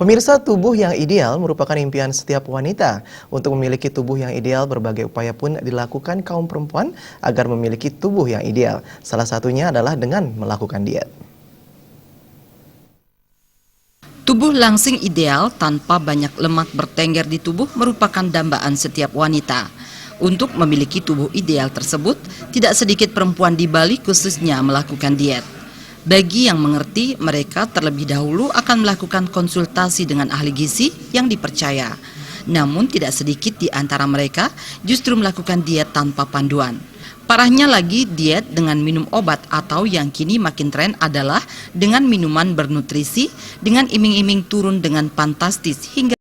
Pemirsa, tubuh yang ideal merupakan impian setiap wanita. Untuk memiliki tubuh yang ideal, berbagai upaya pun dilakukan kaum perempuan agar memiliki tubuh yang ideal. Salah satunya adalah dengan melakukan diet. Tubuh langsing ideal tanpa banyak lemak bertengger di tubuh merupakan dambaan setiap wanita. Untuk memiliki tubuh ideal tersebut, tidak sedikit perempuan di Bali khususnya melakukan diet. Bagi yang mengerti, mereka terlebih dahulu akan melakukan konsultasi dengan ahli gizi yang dipercaya. Namun tidak sedikit di antara mereka justru melakukan diet tanpa panduan. Parahnya lagi, diet dengan minum obat atau yang kini makin tren adalah dengan minuman bernutrisi dengan iming-iming turun dengan fantastis hingga